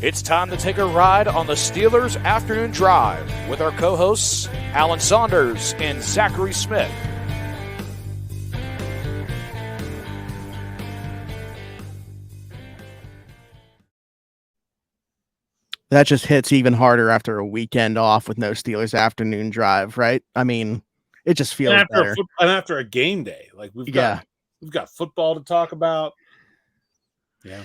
It's time to take a ride on the Steelers Afternoon Drive with our co-hosts, Alan Saunders and Zachary Smith. That just hits even harder after a weekend off with no Steelers Afternoon Drive, right? I mean, it just feels better. After a game day, like we've got football to talk about. Yeah.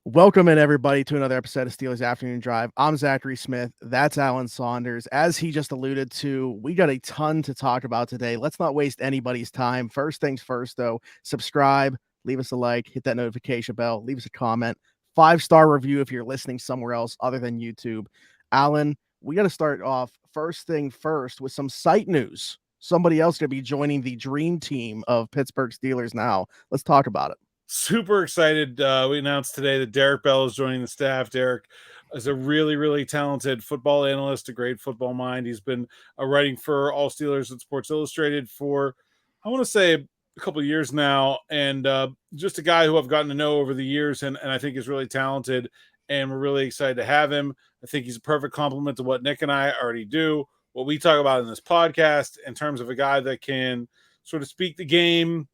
Welcome in, everybody, to another episode of Steelers Afternoon Drive. I'm Zachary Smith. That's Alan Saunders. As he just alluded to, we got a ton to talk about today. Let's not waste anybody's time. First things first, though, subscribe, leave us a like, hit that notification bell, leave us a comment, 5-star review if you're listening somewhere else other than YouTube. Alan, we got to start off first thing first with some site news. Somebody else going to be joining the dream team of Pittsburgh Steelers now. Let's talk about it. Super excited. We announced today that Derrick Bell is joining the staff. Derrick is a really, really talented football analyst, a great football mind. He's been writing for All Steelers at Sports Illustrated for, I want to say, a couple of years now, and just a guy who I've gotten to know over the years, and I think is really talented, and we're really excited to have him. I think he's a perfect complement to what Nick and I already do, what we talk about in this podcast, in terms of a guy that can sort of speak the game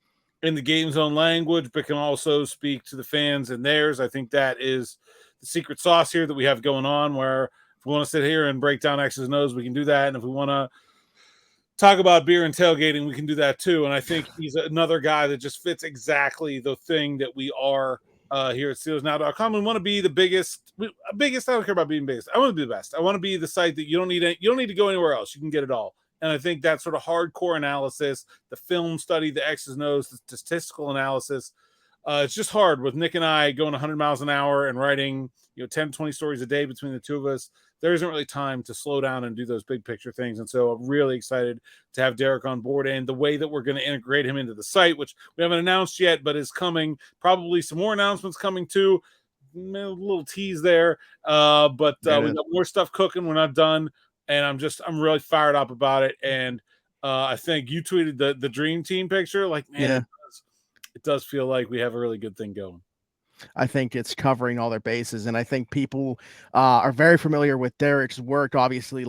in the game's own language, but can also speak to the fans and theirs. I think that is the secret sauce here that we have going on, where if we want to sit here and break down X's and O's, we can do that. And if we want to talk about beer and tailgating, we can do that too. And I think he's another guy that just fits exactly the thing that we are here at SteelersNow.com. We want to be the biggest. I don't care about being biggest. I want to be the best. I want to be the site that you don't need to go anywhere else. You can get it all. And I think that sort of hardcore analysis, the film study, the X's and O's, the statistical analysis, it's just hard with Nick and I going 100 miles an hour and writing, 10, 20 stories a day between the two of us. There isn't really time to slow down and do those big picture things. And so I'm really excited to have Derrick on board, and the way that we're going to integrate him into the site, which we haven't announced yet, but is coming. Probably some more announcements coming too. A little tease there. But we got more stuff cooking. We're not done. And I'm really fired up about it. And I think you tweeted the dream team picture. Like, man, yeah. It does feel like we have a really good thing going. I think it's covering all their bases. And I think people are very familiar with Derrick's work. Obviously,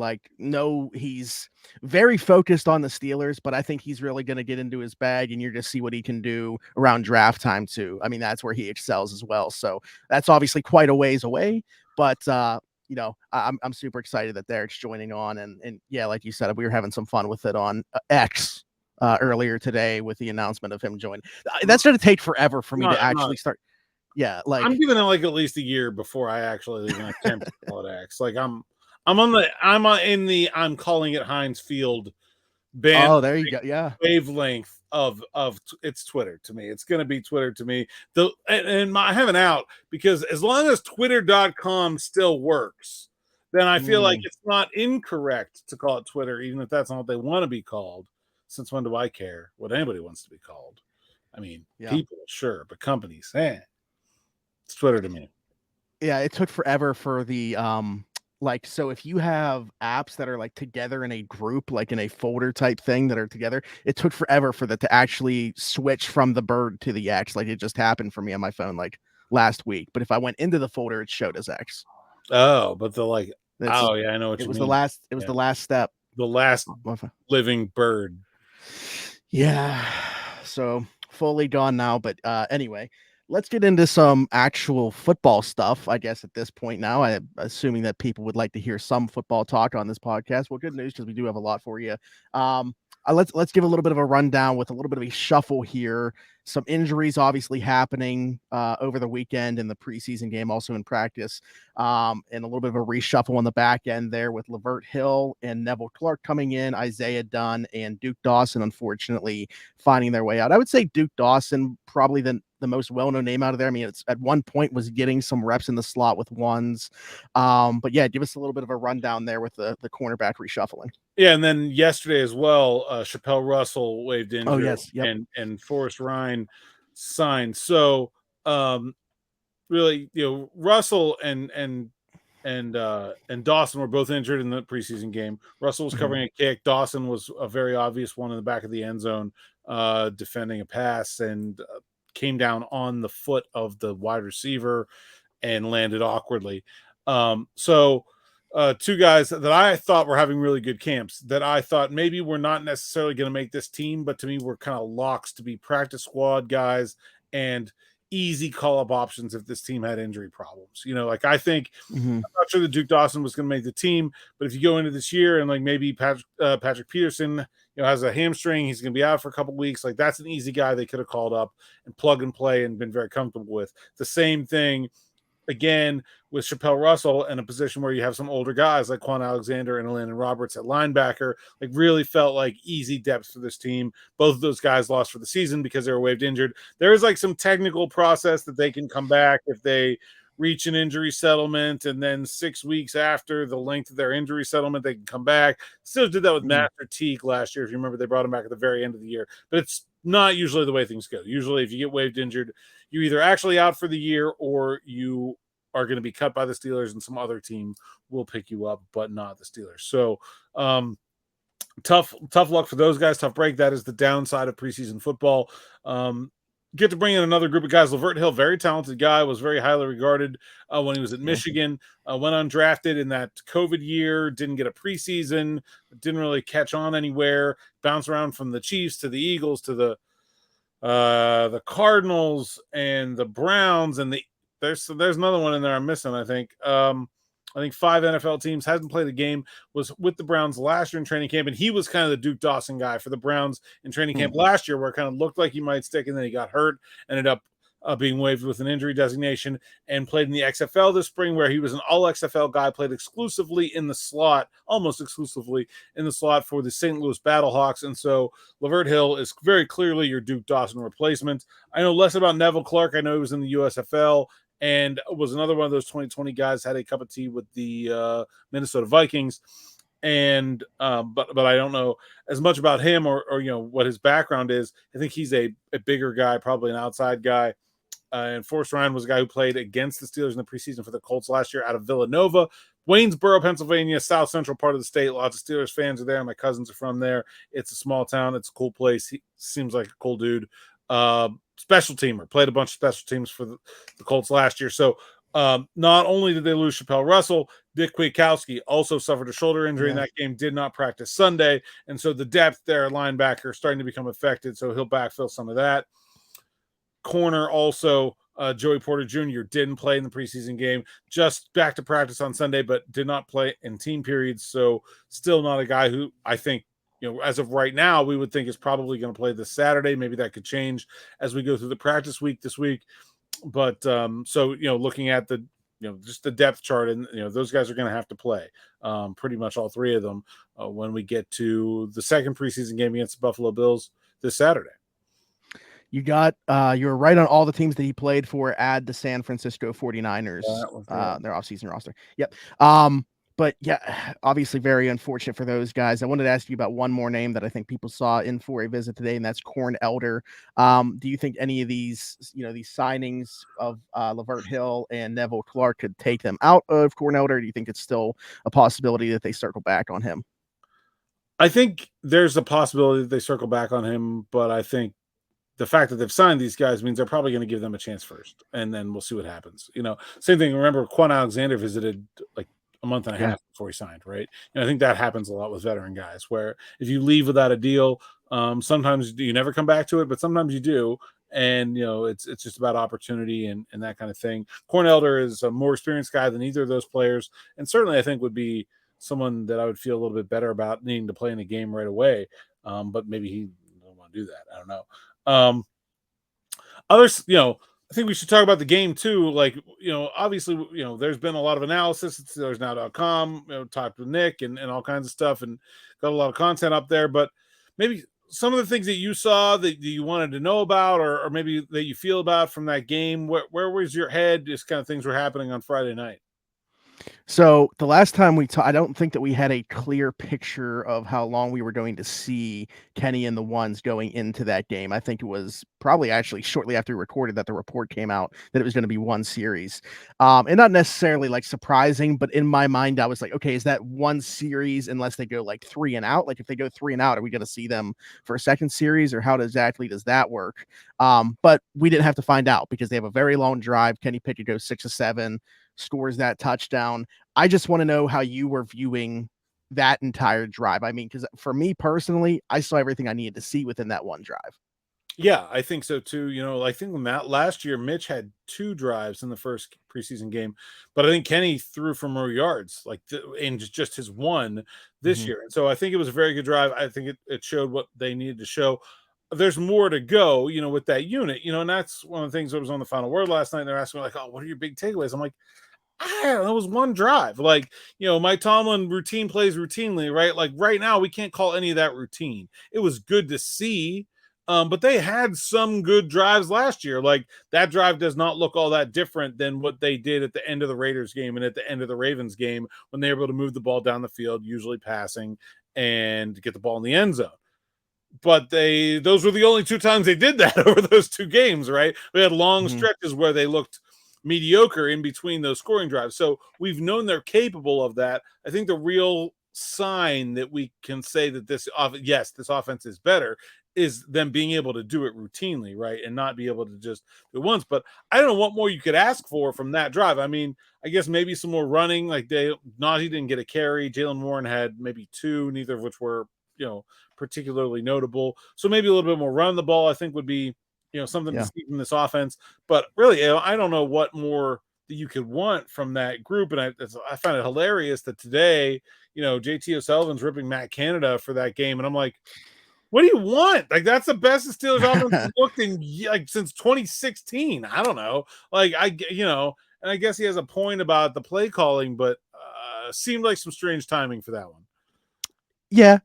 he's very focused on the Steelers, but I think he's really going to get into his bag, and you're going to see what he can do around draft time too. I mean, that's where he excels as well. So that's obviously quite a ways away, but I'm super excited that Derrick's joining on, and yeah, like you said, we were having some fun with it on X earlier today with the announcement of him joining. That's going to take forever for me to actually start. Yeah, I'm giving it like at least a year before I actually even attempt to call it X. Like I'm calling it Heinz Field band. Oh, there you go. Yeah, wavelength of it's Twitter to me. It's going to be Twitter to me. I have an out, because as long as twitter.com still works, then I feel like it's not incorrect to call it Twitter, even if that's not what they want to be called. Since when do I care what anybody wants to be called? I mean, people, sure, but companies, it's Twitter to me. Yeah, it took forever for the so if you have apps that are like together in a group, like in a folder type thing that are together, it took forever for that to actually switch from the bird to the X. Like, it just happened for me on my phone like last week. But if I went into the folder, it showed as X. Oh, but I know what you mean. It was the last step. The last living bird. Yeah. So fully gone now. But anyway, let's get into some actual football stuff, I guess, at this point now. I'm assuming that people would like to hear some football talk on this podcast. Well, good news, because we do have a lot for you. Let's give a little bit of a rundown with a little bit of a shuffle here. Some injuries obviously happening over the weekend in the preseason game, also in practice, and a little bit of a reshuffle on the back end there with Lavert Hill and Neville Clark coming in, Isaiah Dunn and Duke Dawson, unfortunately, finding their way out. I would say Duke Dawson, probably the most well-known name out of there. I mean, it's at one point was getting some reps in the slot with ones. But yeah, give us a little bit of a rundown there with the cornerback reshuffling. Yeah, and then yesterday as well, Chappelle Russell waived injury. Oh, yes. Yep. And Forrest Ryan signed. So really, Russell and Dawson were both injured in the preseason game. Russell was covering a kick. Dawson was a very obvious one in the back of the end zone, defending a pass, and came down on the foot of the wide receiver and landed awkwardly. So two guys that I thought were having really good camps that I thought maybe were not necessarily going to make this team, but to me were kind of locks to be practice squad guys and easy call up options if this team had injury problems. Like I think I'm not sure that Duke Dawson was going to make the team, but if you go into this year and like maybe Patrick Peterson, has a hamstring, he's going to be out for a couple weeks. Like that's an easy guy they could have called up and plug and play and been very comfortable with. The same thing again with Chappelle Russell in a position where you have some older guys like Quan Alexander and Landon Roberts at linebacker, like really felt like easy depth for this team. Both of those guys lost for the season because they were waived injured. There is like some technical process that they can come back if they reach an injury settlement, and then 6 weeks after the length of their injury settlement, they can come back. Still did that with Master Teague last year. If you remember, they brought him back at the very end of the year, but it's not usually the way things go. Usually if you get waived injured, you're either actually out for the year or you are going to be cut by the Steelers and some other team will pick you up, but not the Steelers. So tough luck for those guys. Tough break. That is the downside of preseason football. Get to bring in another group of guys. Lavert Hill, very talented guy, was very highly regarded when he was at Michigan, went undrafted in that COVID year, didn't get a preseason, didn't really catch on anywhere, bounced around from the Chiefs to the Eagles to the Cardinals and the Browns, and there's another one in there I'm missing, I think. I think 5 NFL teams, hasn't played a game, was with the Browns last year in training camp, and he was kind of the Duke Dawson guy for the Browns in training camp last year, where it kind of looked like he might stick, and then he got hurt, ended up being waived with an injury designation, and played in the XFL this spring, where he was an all-XFL guy, played exclusively in the slot, almost exclusively in the slot for the St. Louis Battlehawks, and so Lavert Hill is very clearly your Duke Dawson replacement. I know less about Neville Clark. I know he was in the USFL, and was another one of those 2020 guys, had a cup of tea with the Minnesota Vikings. And but I don't know as much about him or what his background is. I think he's a bigger guy, probably an outside guy. And Forrest Ryan was a guy who played against the Steelers in the preseason for the Colts last year out of Villanova, Waynesboro, Pennsylvania, south central part of the state. Lots of Steelers fans are there. My cousins are from there. It's a small town. It's a cool place. He seems like a cool dude. Special teamer, played a bunch of special teams for the Colts last year. So not only did they lose Chappelle Russell, Dick Kwiatkowski also suffered a shoulder injury in that game, did not practice Sunday. And so the depth there, linebacker, starting to become affected. So he'll backfill some of that. Corner also, Joey Porter Jr. didn't play in the preseason game, just back to practice on Sunday, but did not play in team periods. So still not a guy who I think, as of right now, we would think is probably going to play this Saturday. Maybe that could change as we go through the practice week this week. But so, looking at the, just the depth chart, and, those guys are going to have to play pretty much all three of them when we get to the second preseason game against the Buffalo Bills this Saturday. You got, you're right on all the teams that he played for. Add the San Francisco 49ers, their offseason roster. Yep. But yeah, obviously very unfortunate for those guys. I wanted to ask you about one more name that I think people saw in for a visit today, and that's Corn Elder. Do you think any of these, these signings of Lavert Hill and Neville Clark could take them out of Corn Elder? Do you think it's still a possibility that they circle back on him? I think there's a possibility that they circle back on him, but I think the fact that they've signed these guys means they're probably going to give them a chance first, and then we'll see what happens. Same thing. Remember, Quan Alexander visited like a month and a half before he signed, right? And I think that happens a lot with veteran guys, where if you leave without a deal, sometimes you never come back to it, but sometimes you do. And, it's just about opportunity and that kind of thing. Corn Elder is a more experienced guy than either of those players, and certainly I think would be someone that I would feel a little bit better about needing to play in a game right away. But maybe he doesn't want to do that. I don't know. Others, I think we should talk about the game too. Like, obviously, there's been a lot of analysis at SteelersNow.com, talked with Nick and all kinds of stuff, and got a lot of content up there. But maybe some of the things that you saw that you wanted to know about, or maybe that you feel about from that game, where was your head? Just kind of things were happening on Friday night. So the last time we talked, I don't think that we had a clear picture of how long we were going to see Kenny and the Ones going into that game. I think it was probably actually shortly after we recorded that the report came out that it was going to be one series. And not necessarily like surprising, but in my mind, I was like, okay, is that one series unless they go like 3 and out? Like if they go 3 and out, are we going to see them for a second series, or how exactly does that work? But we didn't have to find out because they have a very long drive. Kenny Pickett goes 6 of 7. scores that touchdown. I just want to know how you were viewing that entire drive. I mean, because for me personally, I saw everything I needed to see within that one drive. Yeah, I think so too. I think last year Mitch had 2 drives in the first preseason game, but I think Kenny threw for more yards, in just his one this Mhm. year. And so I think it was a very good drive. I think it showed what they needed to show. There's more to go, with that unit, and that's one of the things that was on the final word last night. They're asking me like, "Oh, what are your big takeaways?" I'm like, I don't know, it was one drive. Mike Tomlin routine plays routinely, right? Like right now, we can't call any of that routine. It was good to see, but they had some good drives last year. Like that drive does not look all that different than what they did at the end of the Raiders game and at the end of the Ravens game when they were able to move the ball down the field, usually passing, and get the ball in the end zone. But those were the only 2 times they did that over those 2 games, right? We had long stretches where they looked mediocre in between those scoring drives. So we've known they're capable of that. I think the real sign that we can say that this offense is better is them being able to do it routinely, right? And not be able to just do it once. But I don't know what more you could ask for from that drive. I mean, I guess maybe some more running. Like Najee didn't get a carry. Jaylen Warren had maybe 2, neither of which were, particularly notable. So maybe a little bit more run the ball, I think would be, something to see from this offense. But really, I don't know what more that you could want from that group. And I find it hilarious that today, JT O'Sullivan's ripping Matt Canada for that game. And I'm like, what do you want? Like, that's the best the Steelers offense has looked in since 2016. I don't know. And I guess he has a point about the play calling, but seemed like some strange timing for that one. Yeah,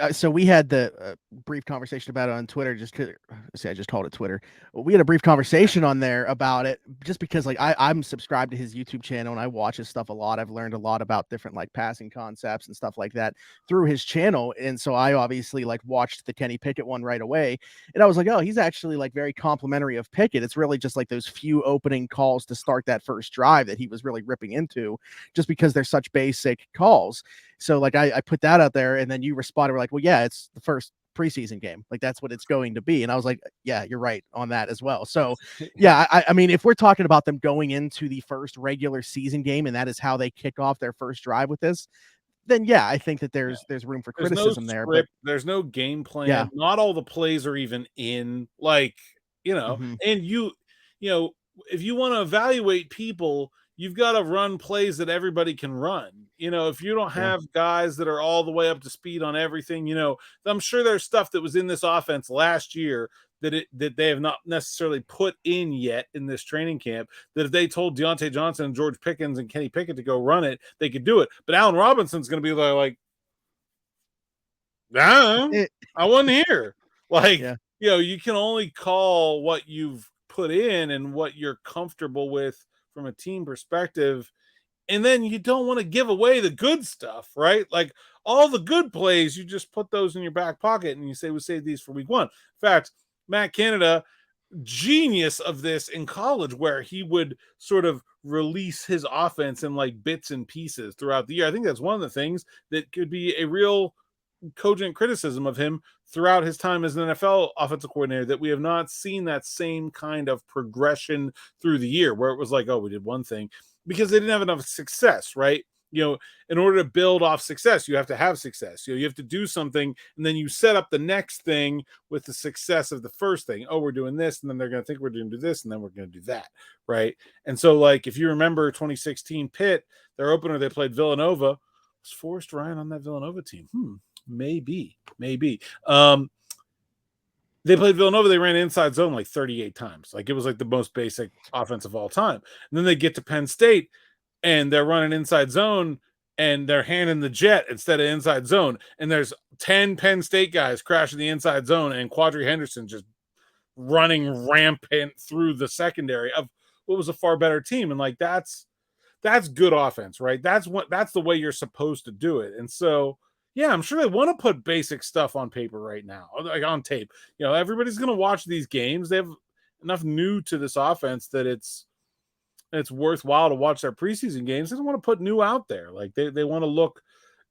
so we had the brief conversation about it on Twitter. I just called it Twitter. We had a brief conversation on there about it, just because I'm subscribed to his YouTube channel and I watch his stuff a lot. I've learned a lot about different passing concepts and stuff like that through his channel, and so I obviously watched the Kenny Pickett one right away, and I was like, oh, he's actually very complimentary of Pickett. It's really just those few opening calls to start that first drive that he was really ripping into, just because they're such basic calls. So I put that out there, and then you responded, we're like, well, yeah, it's the first preseason game. That's what it's going to be. And I was like, yeah, you're right on that as well. So yeah, I mean, if we're talking about them going into the first regular season game and that is how they kick off their first drive with this, then yeah, I think that there's room for criticism there. But there's no game plan. Yeah. Not all the plays are even in, and if you want to evaluate people, you've got to run plays that everybody can run. If you don't have guys that are all the way up to speed on everything, I'm sure there's stuff that was in this offense last year that they have not necessarily put in yet in this training camp, that if they told Deontay Johnson and George Pickens and Kenny Pickett to go run it, they could do it. But Allen Robinson's going to be like, I wasn't here. You can only call what you've put in and what you're comfortable with from a team perspective. And then you don't want to give away the good stuff, right? Like all the good plays, you just put those in your back pocket and you say, we'll save these for week 1. In fact, Matt Canada, genius of this in college, where he would sort of release his offense in bits and pieces throughout the year. I think that's one of the things that could be a real cogent criticism of him throughout his time as an NFL offensive coordinator, that we have not seen that same kind of progression through the year where it was like, oh, we did one thing, because they didn't have enough success, right? In order to build off success, you have to have success. You have to do something, and then you set up the next thing with the success of the first thing. Oh, we're doing this, and then they're going to think we're going to do this, and then we're going to do that, right? And so, if you remember 2016 Pitt, their opener, they played Villanova. Was Forrest Ryan on that Villanova team? Maybe. They played Villanova. They ran inside zone 38 times. It was the most basic offense of all time. And then they get to Penn State, and they're running inside zone, and they're handing the jet instead of inside zone. And there's 10 Penn State guys crashing the inside zone, and Quadri Henderson just running rampant through the secondary of what was a far better team. And that's good offense, right? That's the way you're supposed to do it. And so, yeah, I'm sure they want to put basic stuff on paper right now, on tape. Everybody's going to watch these games. They have enough new to this offense that it's worthwhile to watch their preseason games. They don't want to put new out there. They want to look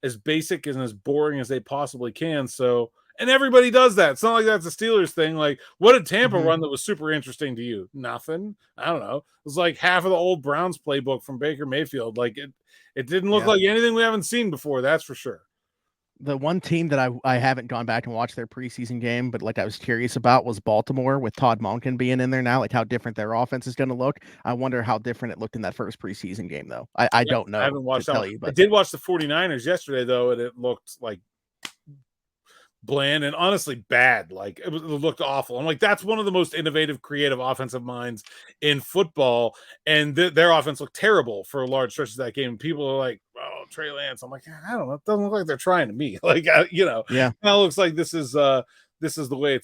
as basic and as boring as they possibly can. So, And everybody does that. It's not like that's a Steelers thing. Like, what did Tampa run that was super interesting to you? Nothing. I don't know. It was like half of the old Browns playbook from Baker Mayfield. Like, it didn't look like anything we haven't seen before. That's for sure. The one team that I haven't gone back and watched their preseason game, but like I was curious about was Baltimore with Todd Monken being in there now, like how different their offense is going to look. I wonder how different it looked in that first preseason game, though. I don't know. I haven't watched that. You, but I did watch the 49ers yesterday, though, and it looked like bland and honestly bad. Like it looked awful. I'm like, that's one of the most innovative, creative offensive minds in football, and their offense looked terrible for large stretches of that game. People are like, "Oh, Trey Lance." I'm like, I don't know. It doesn't look like they're trying to me. Like, yeah. Now it looks like this is the way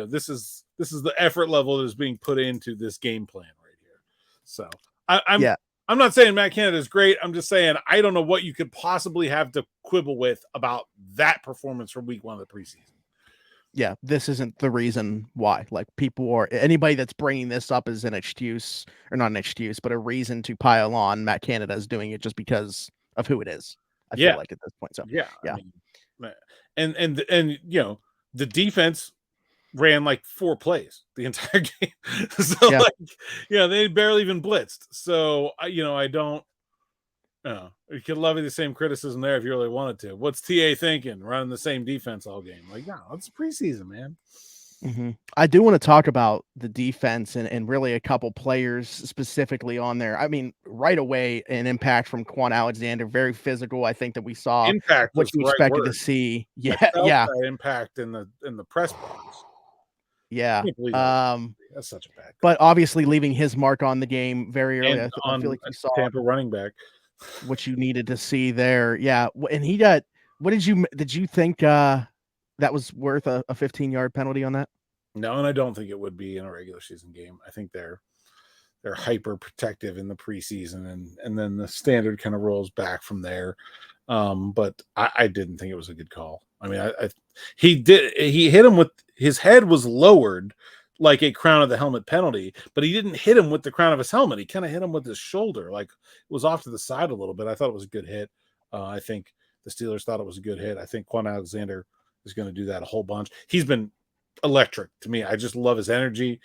this is the effort level that is being put into this game plan right here. So I'm not saying Matt Canada is great. I'm just saying I don't know what you could possibly have to quibble with about that performance from week 1 of the preseason. Yeah, this isn't the reason why. Like anybody that's bringing this up as an excuse, or not an excuse, but a reason to pile on Matt Canada is doing it just because of who it is. I feel like at this point. So yeah. I mean, and the defense ran like 4 plays the entire game. So they barely even blitzed. So I don't know. You could levy the same criticism there if you really wanted to. What's TA thinking running the same defense all game? Like, no, it's preseason, man. I do want to talk about the defense and really a couple players specifically on there. I mean, right away, an impact from Quan Alexander, very physical. I think that we saw impact what you expected to see. Yeah. Impact in the press box. Yeah. That's such a bad guy. But obviously leaving his mark on the game very early. I feel like you saw Tampa running back what you needed to see there. Yeah. And he got, did you think that was worth a 15-yard penalty on that? No, and I don't think it would be in a regular season game. I think they're hyper protective in the preseason, and then the standard kind of rolls back from there. But I didn't think it was a good call. I mean, he hit him with his head was lowered like a crown of the helmet penalty, but he didn't hit him with the crown of his helmet. He kind of hit him with his shoulder, like it was off to the side a little bit. I thought it was a good hit. I think the Steelers thought it was a good hit. I think Quan Alexander is going to do that a whole bunch. He's been electric to me. I just love his energy.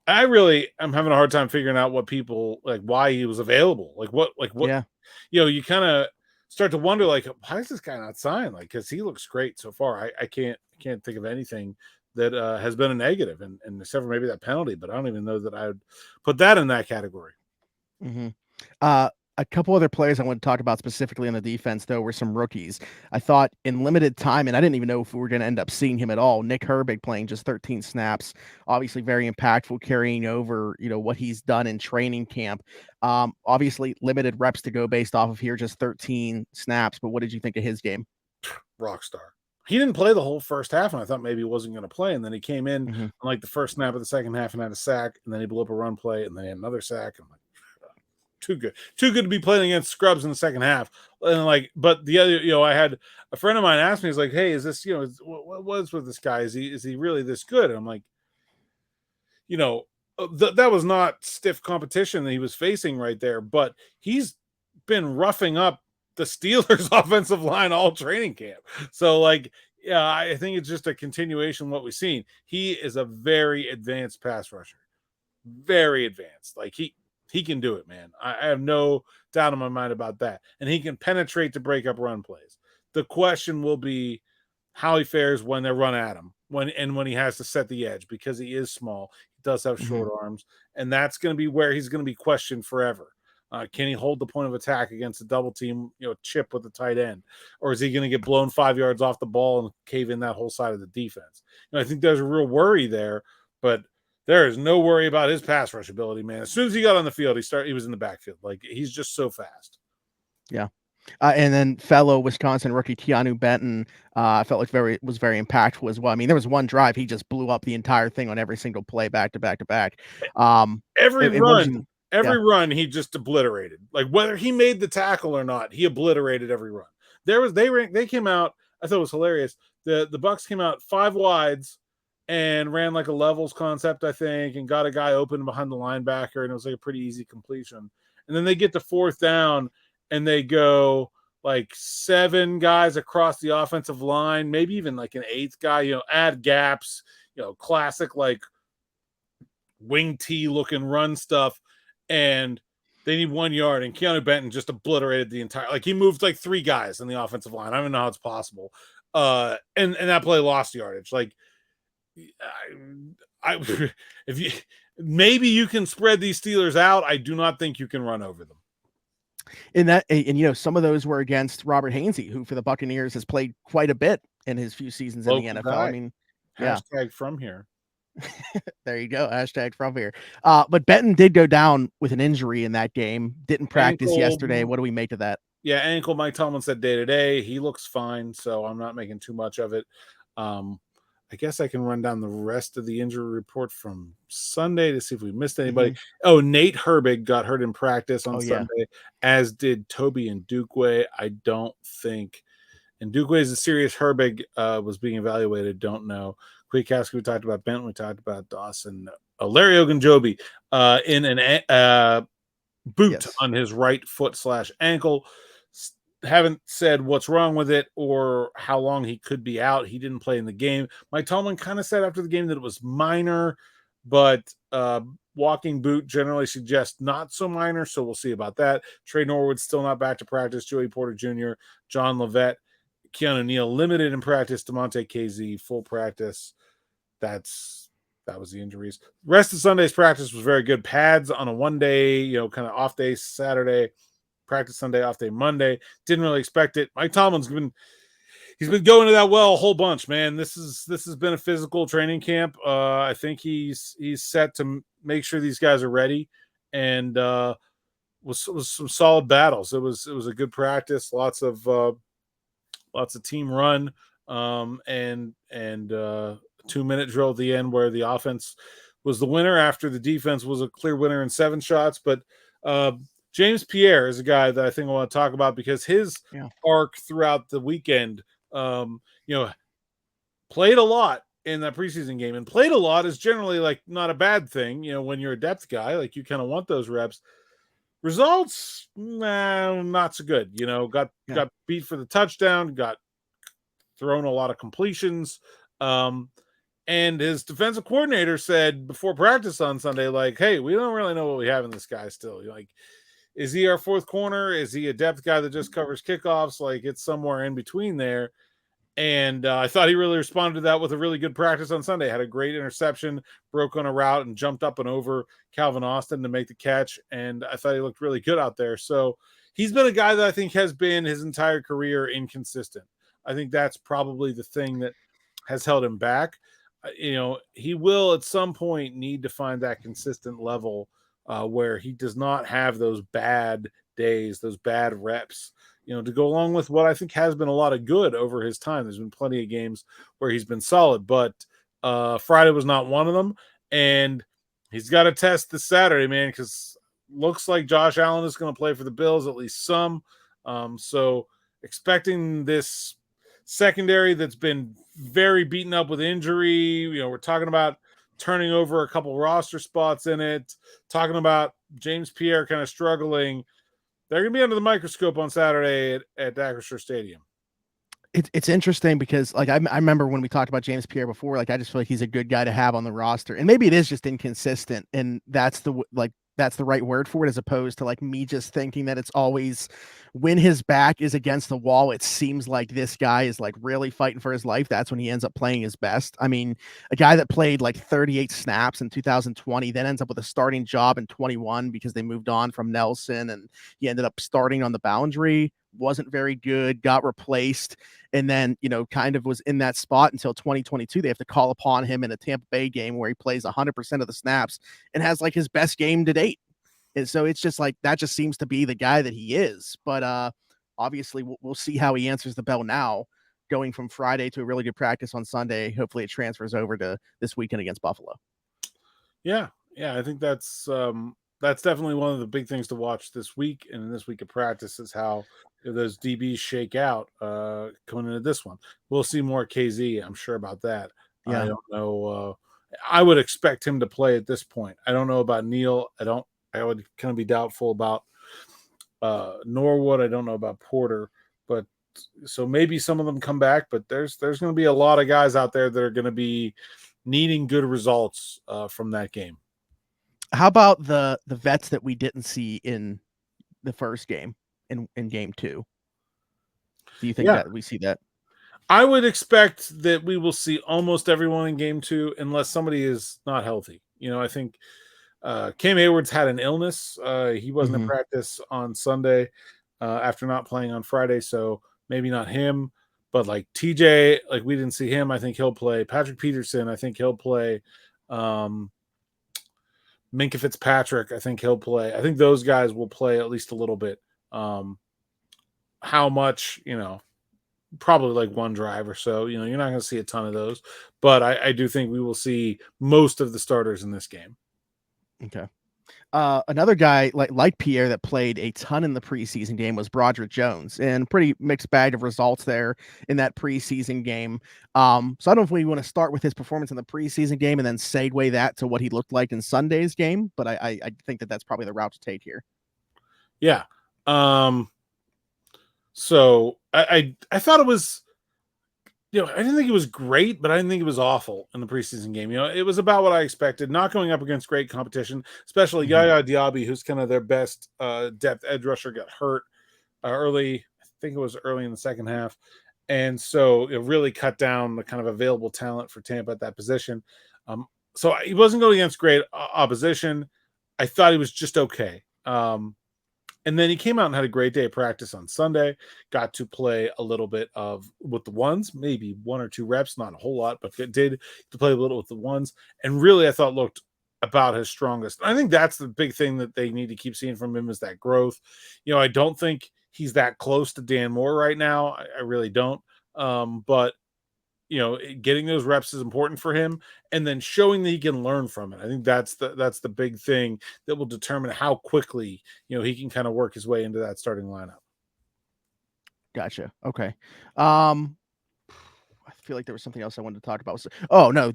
I'm having a hard time figuring out what people like, why he was available. What, yeah. You kind of start to wonder, like, why is this guy not signed? Like, cause he looks great so far. I can't think of anything that has been a negative and except for maybe that penalty, but I don't even know that I would put that in that category. A couple other players I want to talk about specifically on the defense, though, were some rookies. I thought in limited time, and I didn't even know if we were going to end up seeing him at all. Nick Herbig playing just 13 snaps, obviously very impactful, carrying over, what he's done in training camp. Obviously limited reps to go based off of here, just 13 snaps. But what did you think of his game? Rockstar. He didn't play the whole first half, and I thought maybe he wasn't going to play. And then he came in on like the first snap of the second half and had a sack, and then he blew up a run play, and then he had another sack. I'm like, too good to be playing against scrubs in the second half. And but the other, I had a friend of mine ask me, he's like, hey, is this, what was with this guy? Is he really this good? And I'm like, that was not stiff competition that he was facing right there, but he's been roughing up the Steelers offensive line all training camp. So I think it's just a continuation of what we've seen. He is a very advanced pass rusher, very advanced. Like he can do it, man. I have no doubt in my mind about that. And he can penetrate to break up run plays. The question will be how he fares when they run at him, when he has to set the edge, because he is small. He does have short arms, and that's going to be where he's going to be questioned forever. Can he hold the point of attack against a double team, chip with the tight end? Or is he going to get blown 5 yards off the ball and cave in that whole side of the defense? I think there's a real worry there, but there is no worry about his pass rush ability, man. As soon as he got on the field, he was in the backfield. Like, he's just so fast. Yeah. And then fellow Wisconsin rookie Keeanu Benton, I felt like was very impactful as well. I mean, there was one drive, he just blew up the entire thing on every single play, back to back to back. Every run he just obliterated. Like, whether he made the tackle or not, he obliterated every run. They came out, I thought it was hilarious. The Bucs came out 5 wides and ran like a levels concept, I think, and got a guy open behind the linebacker, and it was like a pretty easy completion. And then they get to 4th down, and they go like 7 guys across the offensive line, maybe even like an 8th guy, add gaps, classic like wing T looking run stuff. And they need 1 yard. And Keeanu Benton just obliterated the entire, like he moved like 3 guys in the offensive line. I don't even know how it's possible. And that play lost yardage. Like, I if you maybe you can spread these Steelers out. I do not think you can run over them. And some of those were against Robert Hainsey, who for the Buccaneers has played quite a bit in his few seasons in the NFL. Guy. I mean, hashtag from here. There you go. Hashtag from here. But Benton did go down with an injury in that game. Didn't practice yesterday. What do we make of that? Yeah, ankle. Mike Tomlin said day to day. He looks fine, so I'm not making too much of it. I guess I can run down the rest of the injury report from Sunday to see if we missed anybody. Mm-hmm. Oh, Nate Herbig got hurt in practice on Sunday, as did Toby and Ndukwe. I don't think. And Ndukwe is a serious. Herbig was being evaluated. Don't know. Kwiatkowski, we talked about Benton. We talked about Dawson. Larry Ogunjobi in an boot on his right foot / ankle. Haven't said what's wrong with it or how long he could be out. He didn't play in the game. Mike Tomlin kind of said after the game that it was minor, but walking boot generally suggests not so minor, so we'll see about that. Trey Norwood's still not back to practice. Joey Porter Jr., John Levette, Keanu Neal limited in practice. DeMonte KZ full practice. That was the injuries. Rest of Sunday's practice was very good. Pads on a 1-day, kind of off day Saturday. Practice Sunday, off day Monday. Didn't really expect it. Mike Tomlin's been going to that well a whole bunch, man. This has been a physical training camp. I think he's set to make sure these guys are ready, and was some solid battles. It was a good practice. Lots of team run, and 2-minute drill at the end where the offense was the winner after the defense was a clear winner in 7 shots, but. James Pierre is a guy that I think I want to talk about because his arc throughout the weekend, played a lot in that preseason game, and played a lot is generally like not a bad thing. When you're a depth guy, like you kind of want those reps. Results, not so good. Got beat for the touchdown, got thrown a lot of completions. And his defensive coordinator said before practice on Sunday, like, hey, we don't really know what we have in this guy still. Like, is he our 4th corner? Is he a depth guy that just covers kickoffs? Like, it's somewhere in between there. And I thought he really responded to that with a really good practice on Sunday. Had a great interception, broke on a route, and jumped up and over Calvin Austin to make the catch. And I thought he looked really good out there. So he's been a guy that I think has been his entire career inconsistent. I think that's probably the thing that has held him back. He will at some point need to find that consistent level where he does not have those bad days, those bad reps, to go along with what I think has been a lot of good over his time. There's been plenty of games where he's been solid, but Friday was not one of them. And he's got to test this Saturday, man, because looks like Josh Allen is going to play for the Bills, at least some. So expecting this secondary that's been very beaten up with injury. We're talking about turning over a couple roster spots in it, talking about James Pierre kind of struggling. They're going to be under the microscope on Saturday at Acrisure Stadium. It's interesting because, like, I remember when we talked about James Pierre before, like, I just feel like he's a good guy to have on the roster, and maybe it is just inconsistent, and that's the right word for it, as opposed to like me just thinking that it's always when his back is against the wall, it seems like this guy is like really fighting for his life. That's when he ends up playing his best. I mean, a guy that played like 38 snaps in 2020, then ends up with a starting job in 21 because they moved on from Nelson, and he ended up starting on the boundary, wasn't very good, got replaced, and then, kind of was in that spot until 2022. They have to call upon him in a Tampa Bay game where he plays 100% of the snaps and has like his best game to date. And so it's just like, that just seems to be the guy that he is. But obviously we'll see how he answers the bell now, going from Friday to a really good practice on Sunday. Hopefully it transfers over to this weekend against Buffalo. Yeah. I think that's definitely one of the big things to watch this week. And in this week of practice is how those DBs shake out coming into this one. We'll see more KZ. I'm sure about that. Yeah. I don't know. I would expect him to play at this point. I don't know about Neal. I would kind of be doubtful about Norwood. I don't know about Porter, So maybe some of them come back, but there's going to be a lot of guys out there that are going to be needing good results from that game. How about the vets that we didn't see in the first game in game 2? Do you think that we see that? I would expect that we will see almost everyone in game 2 unless somebody is not healthy. I think Cam Hayward's had an illness. He wasn't in practice on Sunday after not playing on Friday, so maybe not him. But like TJ, like we didn't see him. I think he'll play. Patrick Peterson, I think he'll play. Minka Fitzpatrick, I think he'll play. I think those guys will play at least a little bit. How much, probably like one drive or so. You're not going to see a ton of those. But I do think we will see most of the starters in this game. Okay. Another guy like Pierre that played a ton in the preseason game was Broderick Jones, and pretty mixed bag of results there in that preseason game. So I don't know if we want to start with his performance in the preseason game and then segue that to what he looked like in Sunday's game, but I think that's probably the route to take here. Yeah. So I thought it was, I didn't think it was great, but I didn't think it was awful in the preseason game. It was about what I expected, not going up against great competition, especially Yaya Diaby, who's kind of their best depth edge rusher, got hurt early. I think it was early in the second half. And so it really cut down the kind of available talent for Tampa at that position. So he wasn't going against great opposition. I thought he was just okay. And then he came out and had a great day of practice on Sunday, got to play a little bit with the ones, maybe 1 or 2 reps, not a whole lot, but did to play a little with the ones. And really, I thought looked about his strongest. I think that's the big thing that they need to keep seeing from him is that growth. I don't think he's that close to Dan Moore right now. I really don't. But getting those reps is important for him, and then showing that he can learn from it. I think that's the big thing that will determine how quickly, he can kind of work his way into that starting lineup. Gotcha. Okay. I feel like there was something else I wanted to talk about.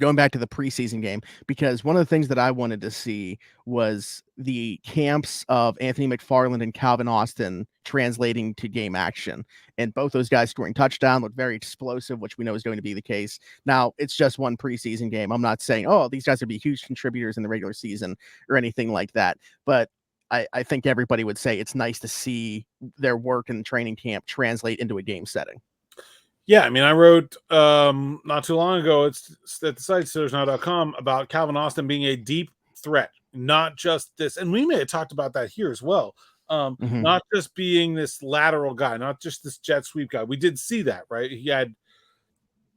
Going back to the preseason game, because one of the things that I wanted to see was the camps of Anthony McFarland and Calvin Austin translating to game action. And both those guys scoring touchdown looked very explosive, which we know is going to be the case. Now, it's just one preseason game. I'm not saying, these guys would be huge contributors in the regular season or anything like that. But I think everybody would say it's nice to see their work in training camp translate into a game setting. Yeah, I mean, I wrote not too long ago, it's at the site SteelersNow.com about Calvin Austin being a deep threat, not just this, and we may have talked about that here as well. Not just being this lateral guy, not just this jet sweep guy. We did see that, right? He had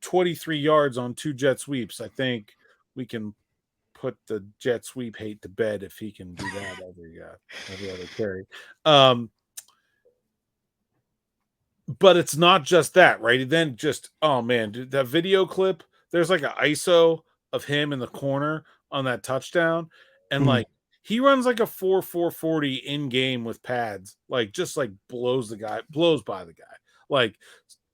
23 yards on 2 jet sweeps. I think we can put the jet sweep hate to bed if he can do that every other carry. But it's not just that, right? Then just, oh man, dude, that video clip, there's like an ISO of him in the corner on that touchdown. And like, he runs like a 4.40 in game with pads, like just like blows by the guy. Like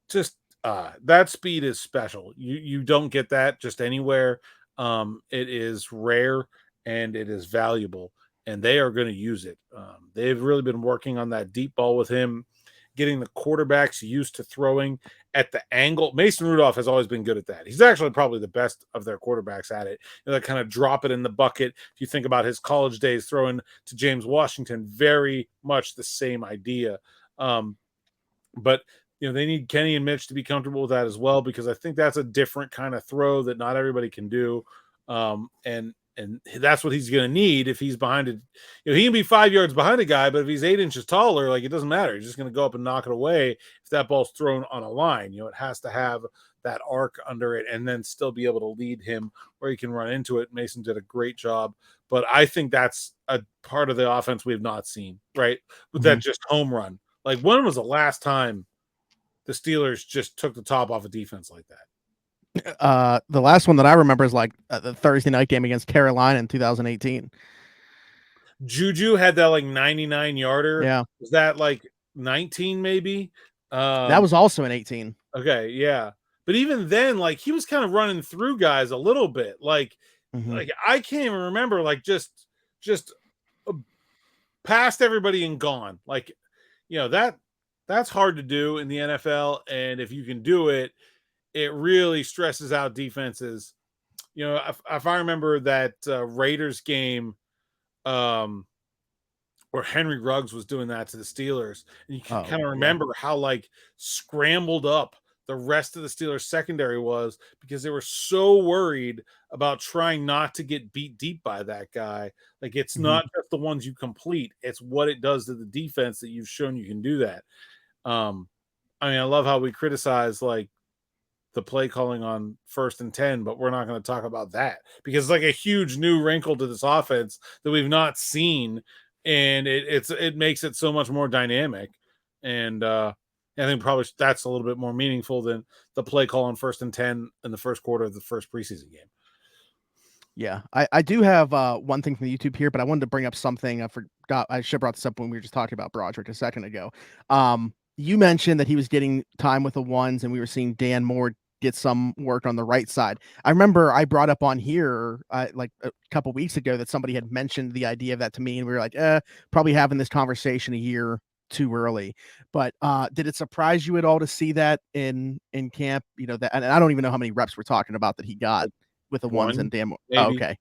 just, that speed is special. You don't get that just anywhere. It is rare and it is valuable, and they are going to use it. They've really been working on that deep ball with him, getting the quarterbacks used to throwing at the angle. Mason Rudolph has always been good at that. He's actually probably the best of their quarterbacks at it. That kind of drop it in the bucket. If you think about his college days throwing to James Washington, very much the same idea. But they need Kenny and Mitch to be comfortable with that as well, because I think that's a different kind of throw that not everybody can do. And that's what he's going to need if he's behind it. He can be 5 yards behind a guy, but if he's 8 inches taller, like, it doesn't matter. He's just going to go up and knock it away if that ball's thrown on a line. It has to have that arc under it and then still be able to lead him where he can run into it. Mason did a great job, but I think that's a part of the offense we have not seen, right? With that just home run. Like, when was the last time the Steelers just took the top off a defense like that? The last one that I remember is like the Thursday night game against Carolina in 2018. Juju had that like 99 yarder. Yeah. Was that like 19 maybe? That was also in 18. Okay, yeah. But even then, like, he was kind of running through guys a little bit. Like I can't even remember, like, just past everybody and gone. Like, that That's hard to do in the NFL, and if you can do it, it really stresses out defenses. You know, if I remember that Raiders game, um, where Henry Ruggs was doing that to the Steelers, and you can Oh, kind of yeah. remember how like scrambled up the rest of the Steelers secondary was because they were so worried about trying not to get beat deep by that guy. Like it's Mhm. not just the ones you complete, it's what it does to the defense that you've shown you can do that. Um, I mean, I love how we criticize like the play calling on 1st and 10, but we're not going to talk about that because it's like a huge new wrinkle to this offense that we've not seen, and it makes it so much more dynamic. And I think probably that's a little bit more meaningful than the play call on 1st and 10 in the first quarter of the first preseason game. Yeah, I do have one thing from the YouTube here, but I wanted to bring up something I forgot. I should have brought this up when we were just talking about Broderick a second ago. You mentioned that he was getting time with the ones, and we were seeing Dan Moore get some work on the right side. I remember I brought up on here like a couple weeks ago that somebody had mentioned the idea of that to me, and we were like, probably having this conversation a year too early. But did it surprise you at all to see that in camp? You know that, and I don't even know how many reps we're talking about that he got with the ones and One, Dan. Oh, maybe. okay.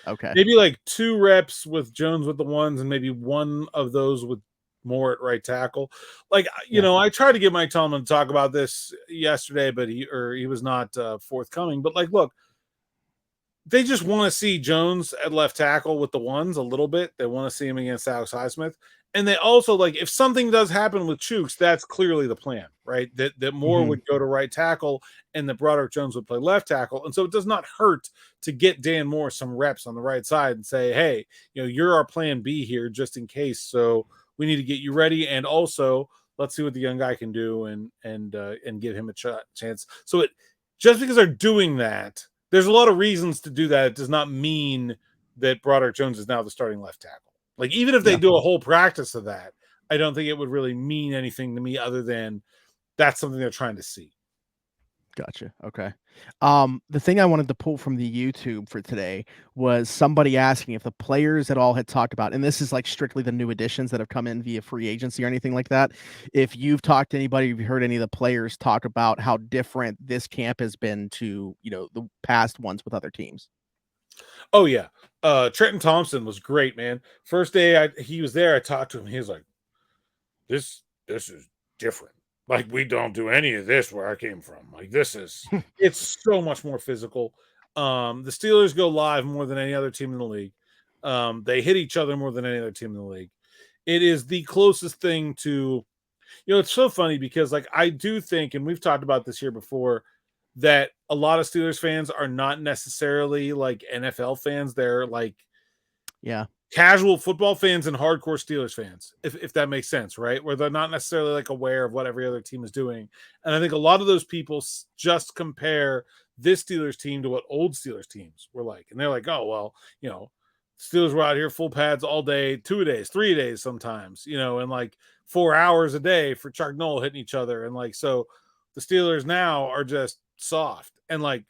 Okay. Maybe like 2 reps with Jones with the ones and maybe one of those with Moore at right tackle. Like, you Yeah. know, I tried to get Mike Tomlin to talk about this yesterday, but he was not forthcoming. But like, look, they just want to see Jones at left tackle with the ones a little bit. They want to see him against Alex Highsmith. And they also like if something does happen with Chooks, that's clearly the plan, right? That Moore Mhm. would go to right tackle and that Broderick Jones would play left tackle. And so it does not hurt to get Dan Moore some reps on the right side and say, hey, you know, you're our plan B here just in case. So we need to get you ready. And also let's see what the young guy can do and give him a chance. So it just because they're doing that, there's a lot of reasons to do that. It does not mean that Broderick Jones is now the starting left tackle. Like, even if they Yeah. do a whole practice of that, I don't think it would really mean anything to me other than that's something they're trying to see. Gotcha. Okay. The thing I wanted to pull from the YouTube for today was somebody asking if the players at all had talked about, and this is like strictly the new additions that have come in via free agency or anything like that. If you've talked to anybody, if you heard any of the players talk about how different this camp has been to, you know, the past ones with other teams. Oh, yeah. Trenton Thompson was great, man. First day he was there, I talked to him. He was like, this is different. Like, we don't do any of this where I came from. Like, it's so much more physical. The Steelers go live more than any other team in the league. They hit each other more than any other team in the league. It is the closest thing to, you know, it's so funny because like I do think, and we've talked about this here before, that a lot of Steelers fans are not necessarily like NFL fans. They're like Yeah. casual football fans and hardcore Steelers fans, if that makes sense, right? Where they're not necessarily like aware of what every other team is doing. And I think a lot of those people just compare this Steelers team to what old Steelers teams were like. And they're like, oh, well, you know, Steelers were out here full pads all day, 2 days, 3 days sometimes, you know, and like 4 hours a day for Chuck Noll hitting each other. And like, so the Steelers now are just soft. And like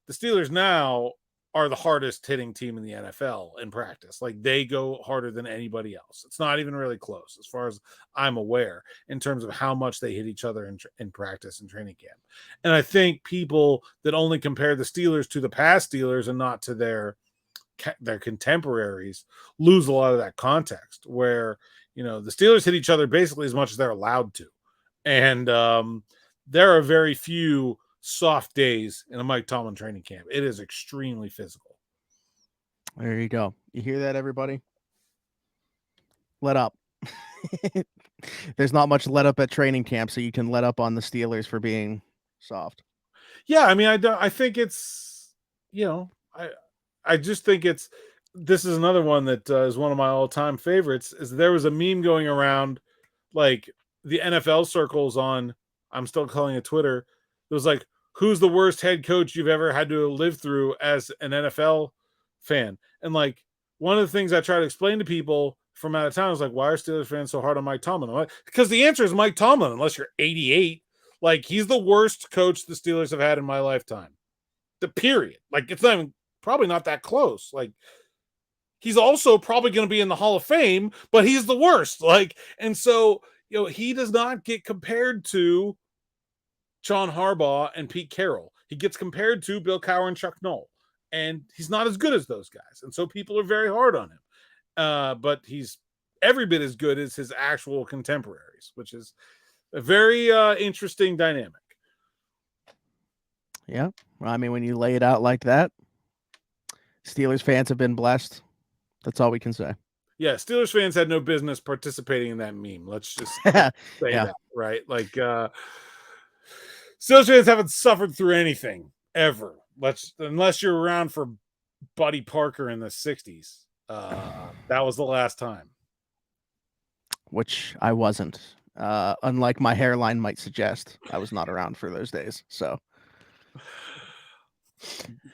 the Steelers now are the hardest hitting team in the NFL in practice. Like they go harder than anybody else. It's not even really close as far as I'm aware in terms of how much they hit each other in practice and training camp. And I think people that only compare the Steelers to the past Steelers and not to their contemporaries lose a lot of that context where, you know, the Steelers hit each other basically as much as they're allowed to. And there are very few soft days in a Mike Tomlin training camp. It is extremely physical. There you go. You hear that, everybody? Let up. There's not much let up at training camp, so you can let up on the Steelers for being soft. Yeah, I mean, I think it's, you know, I just think this is another one that is one of my all-time favorites. Is there was a meme going around like the NFL circles on, I'm still calling it Twitter. It was like, who's the worst head coach you've ever had to live through as an NFL fan? And like one of the things I try to explain to people from out of town is like, why are Steelers fans so hard on Mike Tomlin? Like, because the answer is Mike Tomlin, unless you're 88. Like he's the worst coach the Steelers have had in my lifetime. The period. Like it's not even, probably not that close. Like he's also probably going to be in the Hall of Fame, but he's the worst. Like, and so, he does not get compared to John Harbaugh and Pete Carroll. He gets compared to Bill Cowher and Chuck Noll, and he's not as good as those guys. And so people are very hard on him. But he's every bit as good as his actual contemporaries, which is a very interesting dynamic. Yeah. Well, I mean, when you lay it out like that, Steelers fans have been blessed. That's all we can say. Yeah, Steelers fans had no business participating in that meme. Let's just say that, right? Like, Steelers fans haven't suffered through anything ever. Unless you're around for Buddy Parker in the 60s. That was the last time. Which I wasn't. Unlike my hairline might suggest, I was not around for those days. So,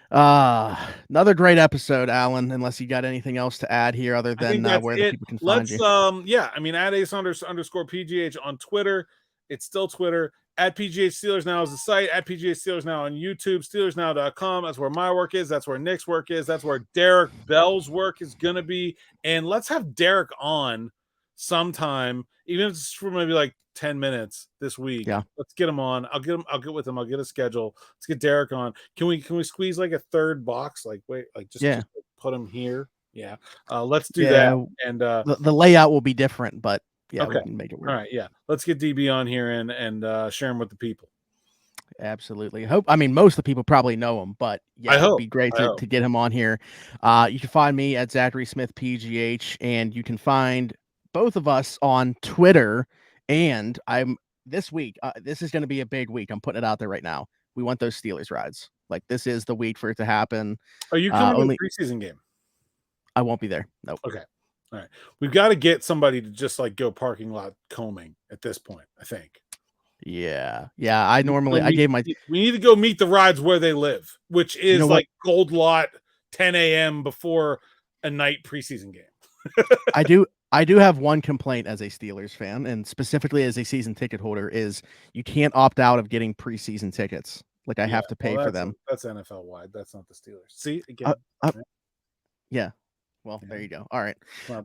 another great episode, Alan. Unless you got anything else to add here, other than where the people can find you. I mean, at @Saunders_PGH on Twitter. It's still Twitter. At PGH Steelers Now is the site. At PGH Steelers Now on YouTube. SteelersNow.com. That's where my work is. That's where Nick's work is. That's where Derrick Bell's work is gonna be. And let's have Derrick on sometime, even if it's for maybe like 10 minutes this week. Yeah, let's get him on. I'll get with him. I'll get a schedule. Let's get Derrick on. Can we squeeze like a third box? Like, wait, like just put him here. Yeah. Let's do that. And the layout will be different, but yeah, okay. We can make it work. All right, yeah. Let's get DB on here and share him with the people. Absolutely. Most of the people probably know him, but yeah, it'd be great to get him on here. You can find me at Zachary Smith PGH, and you can find both of us on Twitter. And this week, this is going to be a big week. I'm putting it out there right now. We want those Steelers rides. Like, this is the week for it to happen. Are you coming to the preseason game? I won't be there. Nope. Okay. All right. We've got to get somebody to just like go parking lot combing at this point, I think. Yeah. I we need to go meet the rides where they live, which is like Gold Lot 10 a.m. before a night preseason game. I do have one complaint as a Steelers fan, and specifically as a season ticket holder, is you can't opt out of getting preseason tickets. Like, I have to pay for them. That's NFL wide. That's not the Steelers. See, again. Yeah. Well, there you go. All right.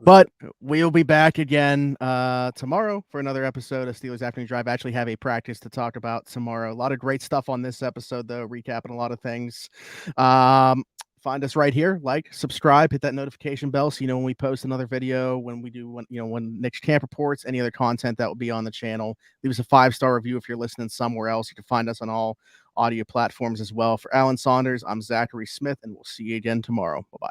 But we'll be back again tomorrow for another episode of Steelers Afternoon Drive. I actually have a practice to talk about tomorrow. A lot of great stuff on this episode, though, recapping a lot of things. Find us right here, subscribe, hit that notification bell so you know when we post another video, when Nick's camp reports, any other content that will be on the channel. Leave us a 5-star review if you're listening somewhere else. You can find us on all audio platforms as well. For Alan Saunders, I'm Zachary Smith, and we'll see you again tomorrow. Bye-bye.